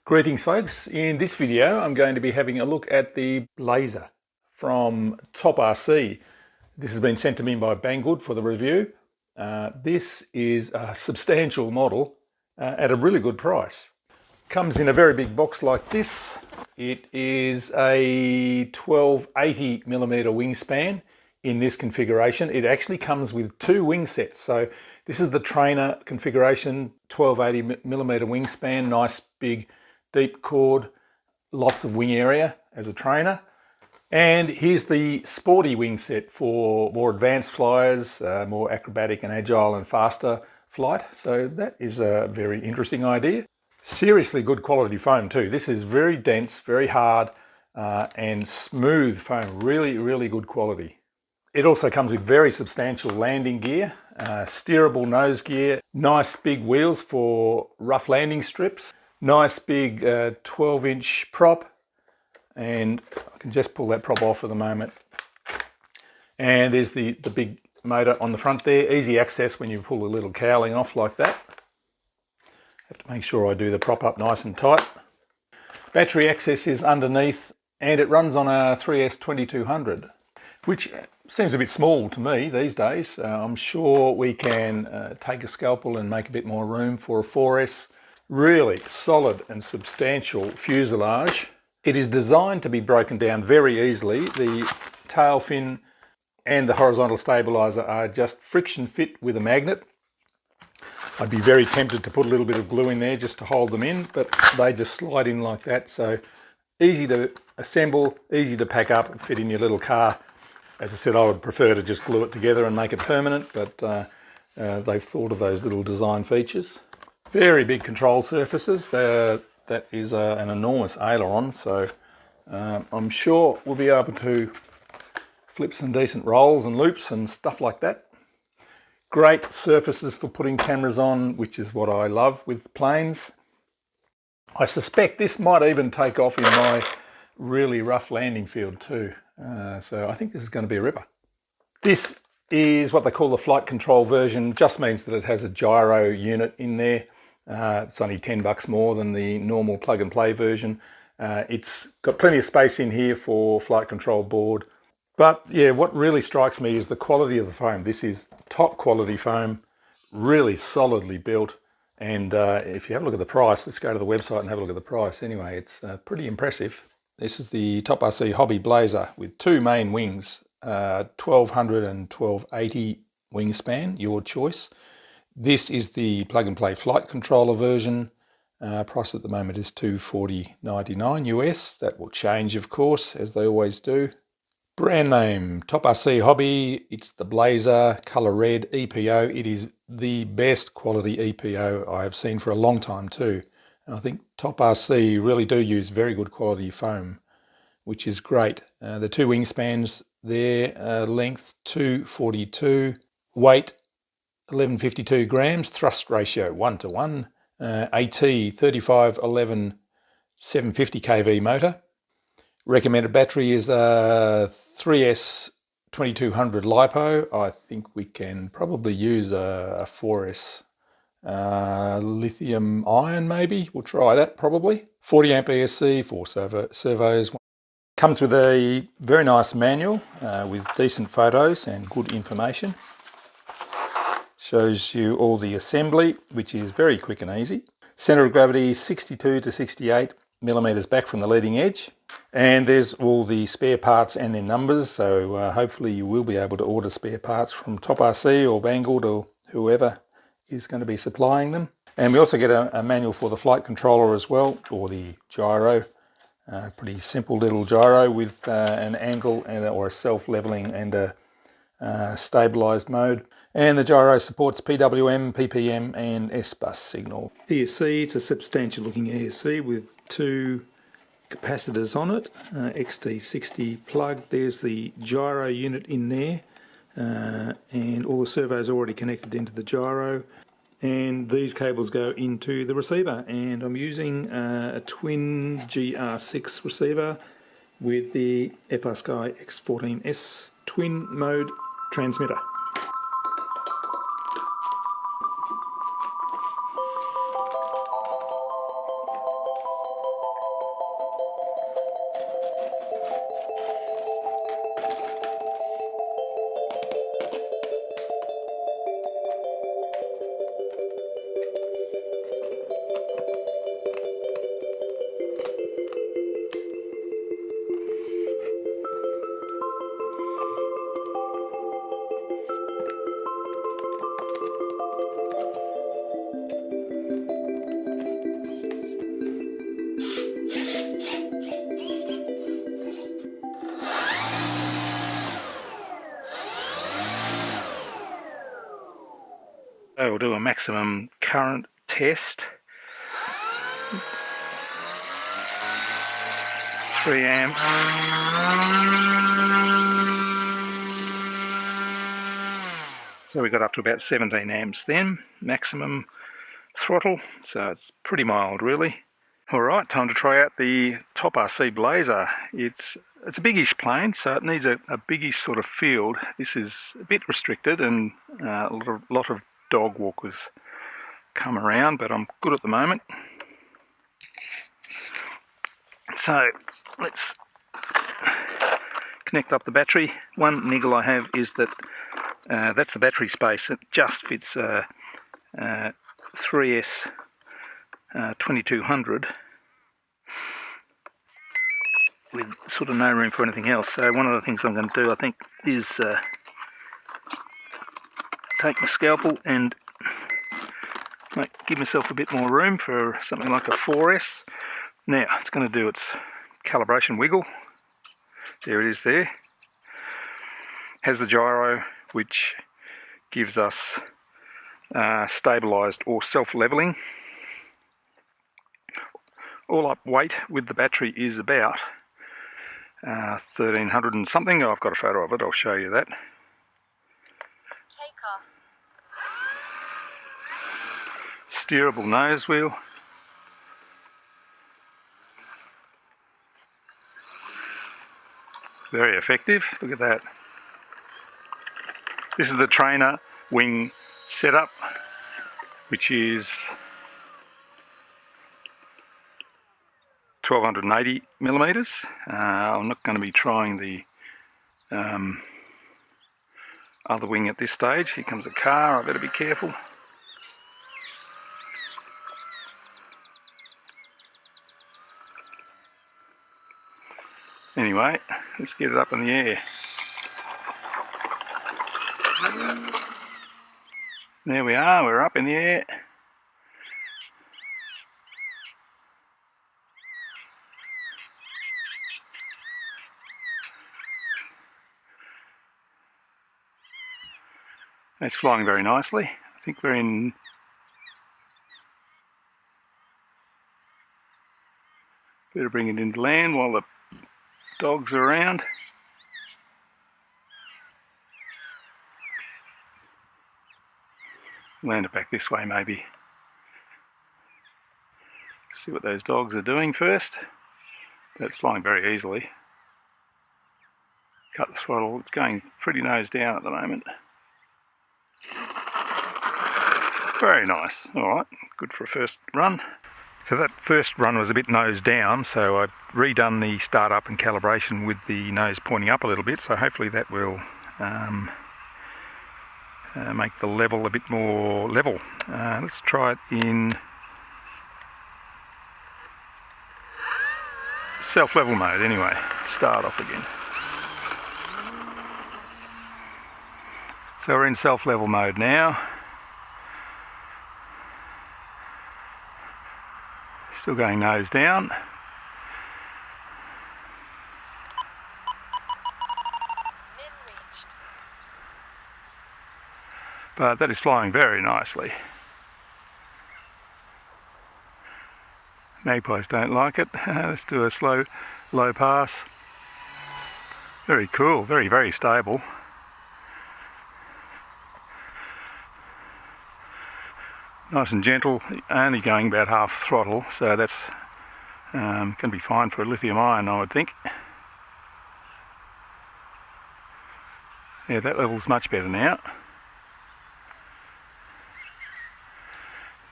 Greetings folks, in this video I'm going to be having a look at the Blazer from TopRC. This has been sent to me by Banggood for the review. This is a substantial model at a really good price. Comes in a very big box like this. It is a 1280mm wingspan in this configuration. It actually comes with two wing sets. So this is the trainer configuration, 1280mm wingspan, nice big deep chord, lots of wing area as a trainer. And here's the sporty wing set for more advanced flyers, more acrobatic and agile and faster flight. So that is a very interesting idea. Seriously good quality foam too. This is very dense, very hard and smooth foam, really good quality. It also comes with very substantial landing gear, steerable nose gear, nice big wheels for rough landing strips, nice big 12-inch prop, and I can just pull that prop off for the moment. And there's the big motor on the front there, easy access when you pull the little cowling off like that. Have to make sure I do the prop up nice and tight. Battery access is underneath, and it runs on a 3S2200, which seems a bit small to me these days. I'm sure we can take a scalpel and make a bit more room for a 4S. Really solid and substantial fuselage. It is designed to be broken down very easily. The tail fin and the horizontal stabilizer are just friction fit with a magnet. I'd be very tempted to put a little bit of glue in there just to hold them in, but they just slide in like that. So easy to assemble, easy to pack up and fit in your little car. As I said, I would prefer to just glue it together and make it permanent, but they've thought of those little design features. Very big control surfaces. That is an enormous aileron, so I'm sure we'll be able to flip some decent rolls and loops and stuff like that. Great surfaces for putting cameras on, which is what I love with planes. I suspect this might even take off in my really rough landing field too. So I think this is going to be a ripper. This is what they call the flight control version. Just means that it has a gyro unit in there. It's only $10 more than the normal plug and play version. It's got plenty of space in here for flight control board. But yeah, what really strikes me is the quality of the foam. This is top quality foam, really solidly built. And if you have a look at the price, let's go to the website and have a look at the price. Anyway, it's pretty impressive. This is the TopRC Hobby Blazer with two main wings, 1200 and 1280 wingspan, your choice. This is the plug and play flight controller version. Price at the moment is $240.99 US. That will change, of course, as they always do. Brand name, TopRC Hobby. It's the Blazer, color red, EPO. It is the best quality EPO I have seen for a long time too. And I think TopRC really do use very good quality foam, which is great. The two wingspans there, length 242, weight 1152 grams, thrust ratio 1:1, AT3511 750 KV motor. Recommended battery is a 3S 2200 LiPo. I think we can probably use a 4S lithium ion maybe. We'll try that probably. 40 amp ESC, 4 servos. Comes with a very nice manual with decent photos and good information. Shows you all the assembly, which is very quick and easy. Center of gravity 62 to 68 millimeters back from the leading edge. And there's all the spare parts and their numbers, so hopefully you will be able to order spare parts from TopRC or Banggood or whoever is going to be supplying them. And we also get a manual for the flight controller as well, or the gyro. Pretty simple little gyro with an angle or a self-leveling and a stabilized mode. And the gyro supports PWM, PPM and S-bus signal. ESC, it's a substantial looking ESC with two capacitors on it, XT60 plug. There's the gyro unit in there, and all the servos are already connected into the gyro. And these cables go into the receiver, and I'm using a twin GR6 receiver with the FrSky X14S twin mode transmitter. I'll do a maximum current test. 3 amps. So we got up to about 17 amps then, maximum throttle, so it's pretty mild really. Alright, time to try out the TopRC Blazer. It's a biggish plane, so it needs a biggish sort of field. This is a bit restricted, and a lot of dog walkers come around, but I'm good at the moment. So let's connect up the battery. One niggle I have is that that's the battery space. It just fits 3S 2200 with sort of no room for anything else. So one of the things I'm going to do, I think, is take my scalpel and give myself a bit more room for something like a 4S. Now it's going to do its calibration wiggle. There it is there. Has the gyro, which gives us stabilised or self-levelling. All up weight with the battery is about 1300 and something. I've got a photo of it, I'll show you that. Takeoff. Steerable nose wheel. Very effective, look at that. This is the trainer wing setup, which is 1280 millimeters. I'm not going to be trying the other wing at this stage. Here comes a car, I better be careful. Anyway, let's get it up in the air. There we are, we're up in the air. It's flying very nicely. I think we're in... Better bring it into land while the dogs are around. Land it back this way maybe. See what those dogs are doing first. That's flying very easily. Cut the throttle, it's going pretty nose down at the moment. Very nice, alright, good for a first run. So that first run was a bit nose down, so I've redone the startup and calibration with the nose pointing up a little bit, so hopefully that will make the level a bit more level. Let's try it in self-level mode anyway. Start off again. So we're in self-level mode now. Still going nose down. But that is flying very nicely. Magpies don't like it. Let's do a slow, low pass. Very cool, very, very stable. Nice and gentle, only going about half throttle, so that's going to be fine for a lithium ion, I would think. Yeah, that level's much better now.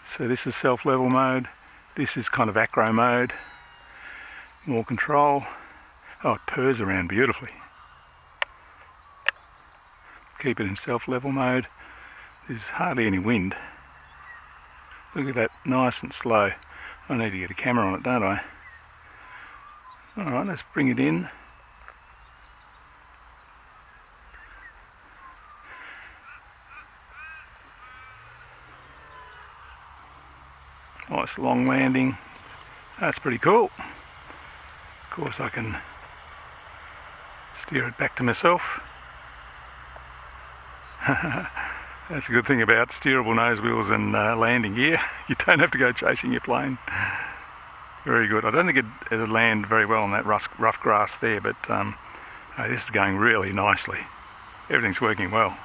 So this is self-level mode, this is kind of acro mode, more control. Oh, it purrs around beautifully. Keep it in self-level mode, there's hardly any wind. Look at that, nice and slow. I need to get a camera on it, don't I? Alright, let's bring it in. Nice long landing. That's pretty cool. Of course I can steer it back to myself. That's a good thing about steerable nose wheels and landing gear. You don't have to go chasing your plane. Very good. I don't think it'd land very well on that rough grass there, but this is going really nicely. Everything's working well.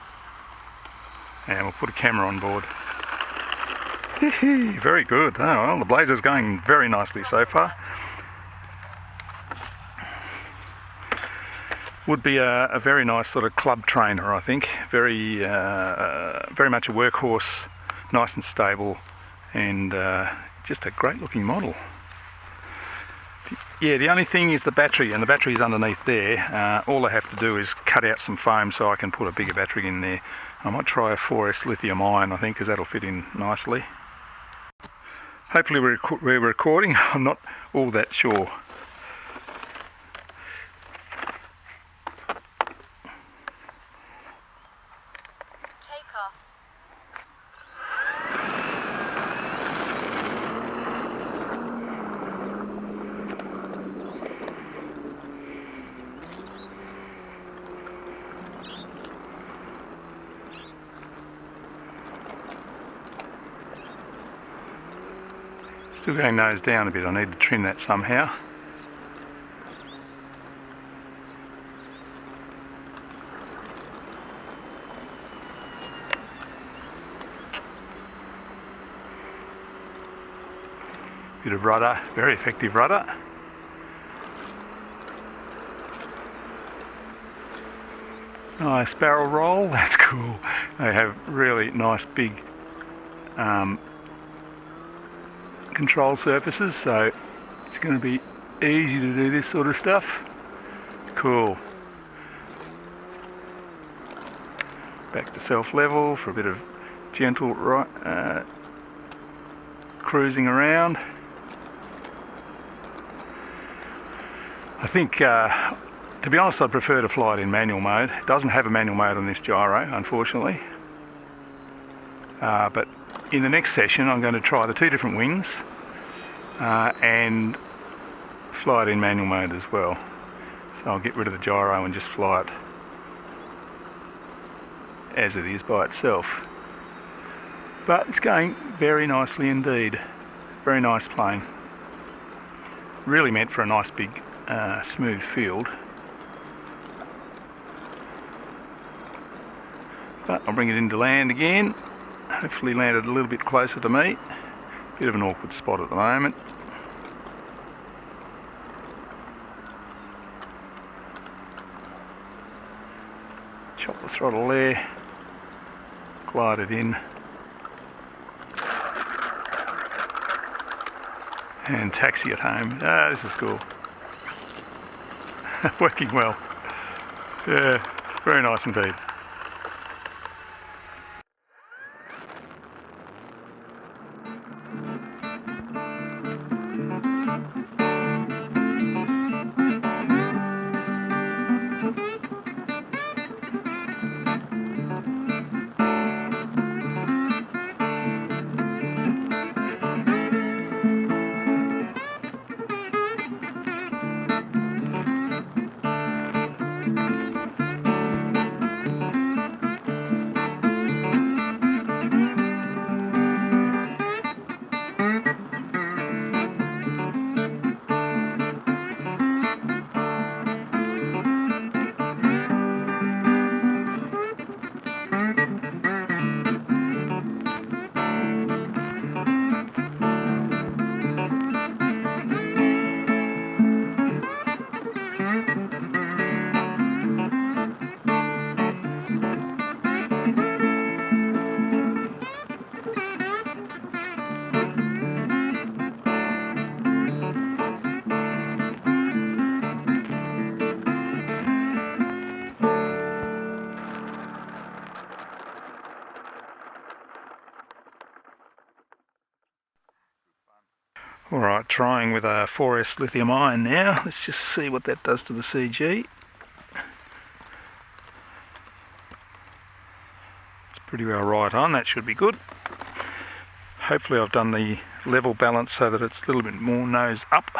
And we'll put a camera on board. Very good. Oh, well, the Blazer's going very nicely so far. Would be a very nice sort of club trainer, I think. Very much a workhorse, nice and stable, and just a great looking model. Yeah, the only thing is the battery, and the battery is underneath there. All I have to do is cut out some foam so I can put a bigger battery in there. I might try a 4S lithium ion, I think, because that'll fit in nicely. Hopefully we're recording. I'm not all that sure. Takeoff. Still going nose down a bit. I need to trim that somehow. Bit of rudder, very effective rudder. Nice barrel roll, that's cool. They have really nice big control surfaces, so it's going to be easy to do this sort of stuff. Cool. Back to self level for a bit of gentle cruising around. I think, to be honest, I'd prefer to fly it in manual mode. It doesn't have a manual mode on this gyro, unfortunately. But in the next session I'm going to try the two different wings and fly it in manual mode as well. So I'll get rid of the gyro and just fly it as it is by itself. But it's going very nicely indeed. Very nice plane. Really meant for a nice big smooth field. But I'll bring it into land again. Hopefully landed a little bit closer to me. Bit of an awkward spot at the moment. Chop the throttle there. Glide it in. And taxi it home. Ah, this is cool. Working well. Yeah, very nice indeed. Alright, trying with a 4S lithium ion now. Let's just see what that does to the CG. It's pretty well right on, that should be good. Hopefully I've done the level balance so that it's a little bit more nose up.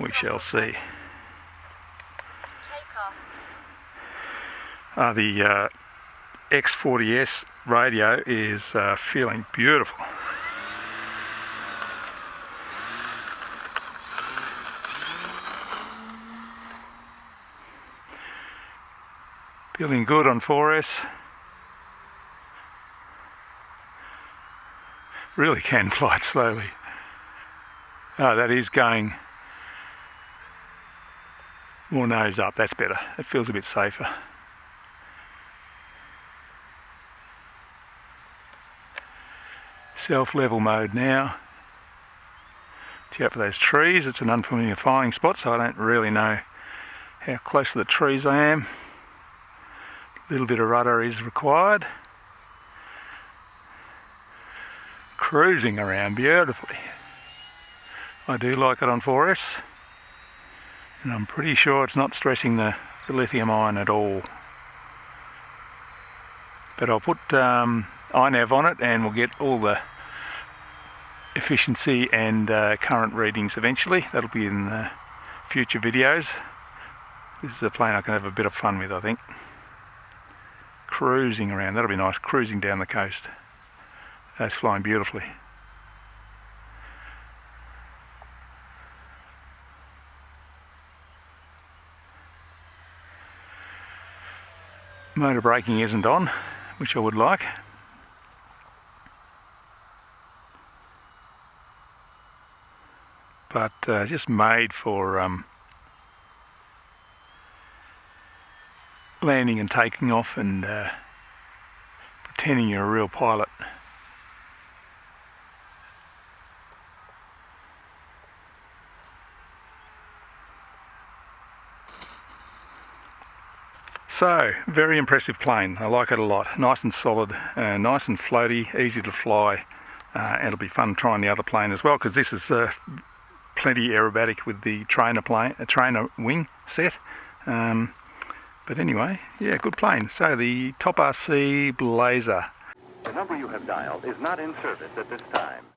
We shall see. X40S radio is feeling beautiful. Feeling good on 4S. Really can fly it slowly. Oh, that is going more nose up. That's better. It feels a bit safer. Self-level mode now. Watch out for those trees. It's an unfamiliar flying spot, so I don't really know how close to the trees I am. A little bit of rudder is required. Cruising around beautifully. I do like it on 4S, and I'm pretty sure it's not stressing the lithium ion at all. But I'll put iNav on it and we'll get all the efficiency and current readings eventually. That'll be in future videos. This is a plane I can have a bit of fun with, I think. Cruising around, that'll be nice, cruising down the coast. That's flying beautifully. Motor braking isn't on, which I would like. But just made for landing and taking off and pretending you're a real pilot. So, very impressive plane. I like it a lot. Nice and solid, nice and floaty, easy to fly. And it'll be fun trying the other plane as well, because this is plenty aerobatic with the trainer wing set. But anyway, yeah, good plane. So the TopRC Blazer. The number you have dialed is not in service at this time.